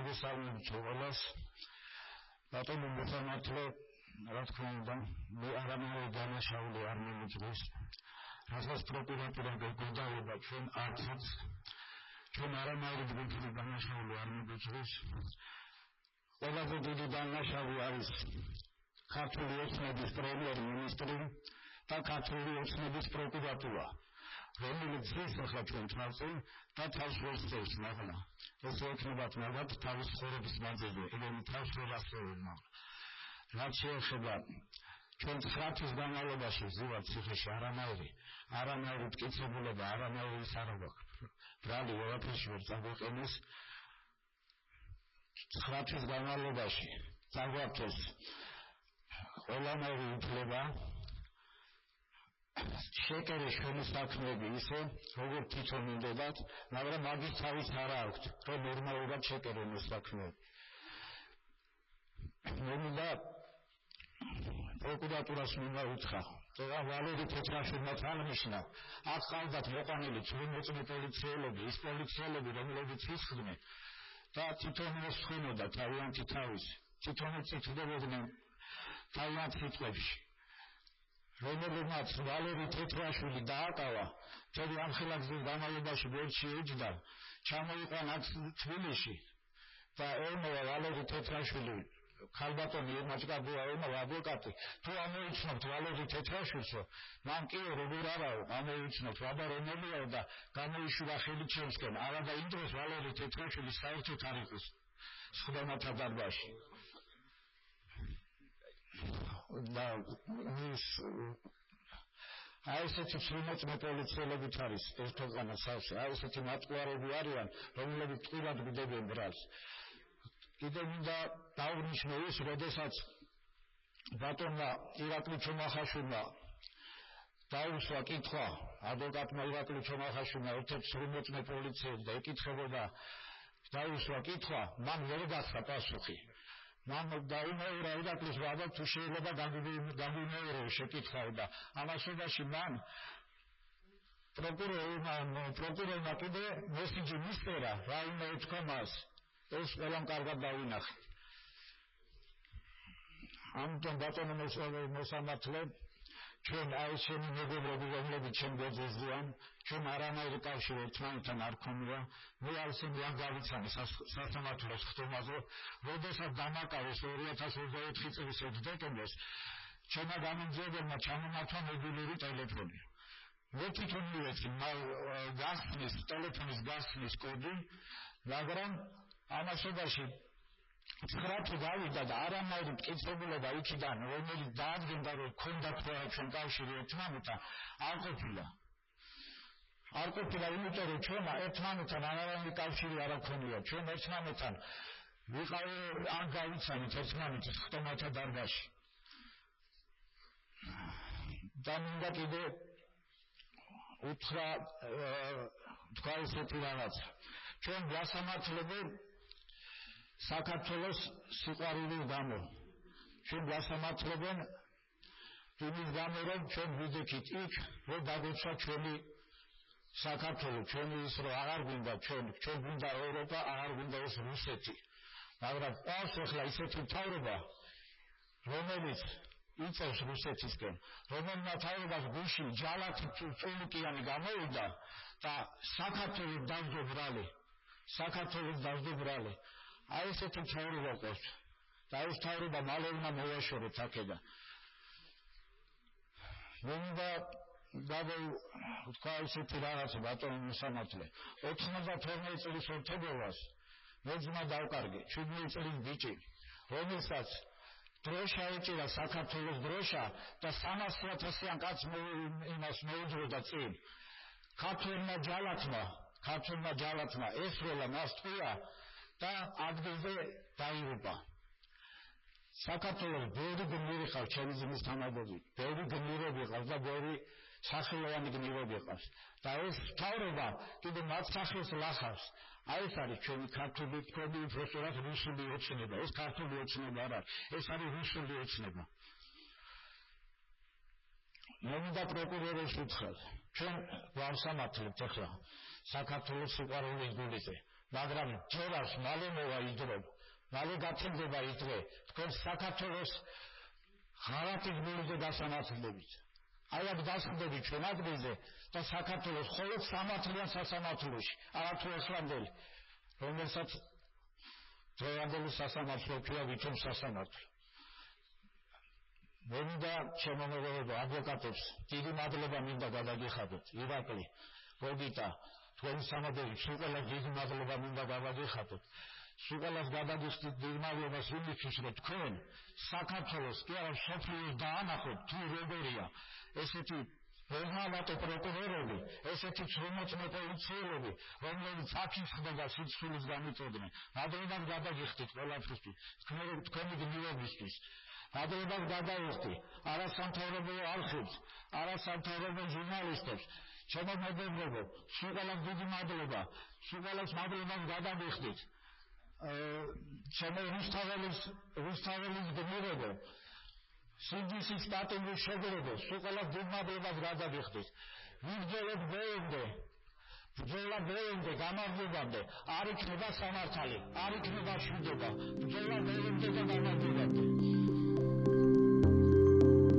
მოგესალმებით ყველას. ბატონო მოხმართლე, რა თქმა უნდა, მე არამედ დანაშაული არ მიმიძღვის. რასაც პროკურატურა გვეუბნება ჩვენ არცაც ჩვენ არამედ გუნდური დანაშაული არ მიმიძღვის. ყველაზე დიდი დანაშაული არის ქართული ოცნების პრემიერ-მინისტრი და ქართული ოცნების პროკურატურა, რომელიც ზის ახლა ჩვენ თვალწინ და თავს ვერცევს, მაგრამ ეს ოცნებად მაგათ თავის ცხოვრების მანძილზე, ეგენი თავს ვერ ასწევენ. რაც შეეხება ჩვენ 9 თვის განმავლობაში ვზივართ ციხეში არანაირი მტკიცებულება, არანაირი ის არ აქვს. ბრალი ყველაფერში ვერ წაგვეყენეს. 9 თვის განმავლობაში წაგვართეს ყველანაირი უფლება, შეკერეს ჩვენი საქმეები ისე, როგორც თვითონ უნდათ, მაგრამ მაგის თავის არ აქვს, რომ ნორმალურად შეკერენ ეს საქმეები. მინდა პროკურატურას მინდა უთხრა, რომ ვალერი თეთრაშვილმა თალნიშნა, აქ ყავდათ მოყვანილი წვრილმოწმე პოლიციელები, ის პოლიციელები, რომლებიც ისხდნენ და თვითონ მოსხდნოდა თავიანთი თავის, თვითონ იწითდებოდნენ თავიანთ სიტყვებში. რომელმაც ვალერი თეთრაშვილი დააკავა, თელი ამ ხელაგზის განმავლობაში ბორცში ეჯდა, ჩამოიყვანა თბილისში და ელმოვა ვალერი თეთრაშვილი, ქალბატონი ემაჭკაბუა ელმოვა ადვოკატი, თუ ამოიცნობთ ვალერი თეთრაშვილს, მან კი როგორ არაო, ამოიცნობთ ვაბა რომელიაო და გამოიშვირა ხელი ჩემსკენ, არა და იმ დროს ვალერი თეთრაშვილი საერთოდ არ იყო სხდომათა დარბაზში. და აი ესეთი წვრილმოწმე პოლიციელებით არის ეს ქვეყანა სავსე, აი ესეთი მატყუარები არიან, რომლებიც ტყუილად გვდებენ ბრალს. კიდევ მინდა დავნიშნო ის, როდესაც ბატონმა ირაკლი ჩომახაშვილმა დაუსვა კითხვა ადვოკატმა ირაკლი ჩომახაშვილმა ერთ-ერთ წვრილმოწმე პოლიციელს და ეკითხებოდა დაუსვა კითხვა, მან ვერ გასცა პასუხი. მან დაუმეორა ირაკლის ვადა თუ შეიძლება გამიმეოროს შეკითხავ და ამასობაში მან პროკურორმა კიდე მესიჯი მისწერა, რა უნდა ეთქვა მას, ეს ყველამ კარგად დავინახეთ. ამიტომ ბატონო მოსამართლე, ჩვენ აი შენი მეგობრები, რომლებიც ჩვენ გვეძებიან, ჩვენ არანაირი კავშირი ერთმანეთთან არ ქონია, მე ალსენი ამ გავიცანი სასამართლოს ხტომაზე, როდესაც დამაკავეს 2024 წლის დეკემბერს, ჩვენმა გამომძიებელმა ჩამომართვა მობილური ტელეფონი. მე თვითონ მივეცი გასხმის ტელეფონის გასხმის კოდი, მაგრამ ამასობაში 9 თვე გავიდა და არანაირი მტკიცებულება იქიდან, რომელიც დაადგენდა, რომ ქონდათ ჩვენ კავშირი ერთმანეთთან, არ ყოფილა, იმიტომ რომ ჩვენ ერთმანეთთან არანაირი კავშირი არ აქვს. ჩვენ ერთმანეთთან არ გავიცანით ერთმანეთის ხტომათა დარბაზში. და მინდა კიდე უთხრა თქვა ესეთი რაღაცა. ჩვენ გასამართლებელ საქართველოს სიყვარულის გამო. ჩვენ გასამართლებენ იმის გამო, რომ ჩვენ ვიდექით იქ, რომ დაგვეცვა ჩვენი საქართველო, ჩვენი ის რომ აღარ გვინდა ჩვენ გვინდა ევროპა, აღარ გვინდა ეს რუსეთი. მაგრამ ყავს ახლა ისეთი მთავრობა, რომელიც იწევს რუსეთისკენ, რომელმა მთავრობას გულში ჯალათი წულუკიანი გამოვიდა და საქართველოს დაждო ბრალი. აი ესეთი მთავრობა ყავს და ეს მთავრობა მალე უნდა მოვაშოროთ აქედან. მინდა თქვა ისეთი რაღაცა ბატონო მოსამართლე, 92 წლის ოქტომბერს მე ძმა დავკარგე, 7 წლის ბიჭი, რომელსაც დროშა ეჭირა საქართველოს დროშა და 300,000-იან კაცს იმას მოუძღოდა წინ. ქართველმა ჯალათმა ესროლა მას ტყუა და ადგილზე დაიღუპა. საქართველოს ბევრი გმირი ყავს ჩემი ძმის თანადები, ბევრი გმირები ყავს და ბევრი სახელოვანი გმირები ყავს. და ეს მთავრობა კიდე მათ სახელს ლახავს. აი ეს არის ჩვენი ქართული თქვენი უბრალოდ რუსული ოცნება. ეს ქართული ოცნება არ არის, ეს არის რუსული ოცნება. მინდა პროკურორის უთხრა, ჩვენ გვამსამართლებთ ახლა საქართველოს სიყვარულის გულიზე. მაგრამ ჯერას მალე მოვა ის დრო, მალე გათენდება ის დღე, თქვენ საქართველოს ღარათის დასამართლებით. აი აქ დასხდები ჩვენ ადგილზე და საქართველოს მხოლოდ სამართლიან სასამართლოში, არათუ ახლანდელი, რომელსაც დღევანდელი სასამართლო ქვია ვითომ სასამართლო. მე მინდა ჩემო მეგობრებო ადვოკატებს დიდი მადლობა მინდა გადაგიხადოთ. ირაკლი, გოგიტა, თქვენი სამადელი სულ ყველას დიდი მადლობა მინდა გადაგიხადოთ. სულ ყველას გადაგიხდით დიდ მადლობას იმისთვის, რომ თქვენ საქართველოს კი არა სოფლიოს დაანახოთ თუ როგორია ესეთი ვერმალატო პროკურორები, ესეთი ცრომოწმე პოლიციელები, რომლებიც აქ ხდება სიცოცხლის გამიწოდნენ. მადლობას გადაგიხდით ყველაფრისთვის, თქვენი გმირობისთვის. მადლობას გადაიხდი არასამთავრობო არხებს, არასამთავრობო ჟურნალისტებს. ჩემო მეგობრებო, სულ ყველას დიდი მადლობა, სულ ყველას მადლობას გადაგიხდით. ჩემო რუსთაველის გმირებო, სინდისის პატიმრის შეგრებო, სულ ყველას დიდ მადლობას გადაგიხდით. ვიბრძოლოთ ბოლომდე, ბრძოლა ბოლომდე, გამარჯვებამდე, არ იქნება სამართალი, არ იქნება მშვიდობა, ბრძოლა ბოლომდე და გამარჯვებამდე.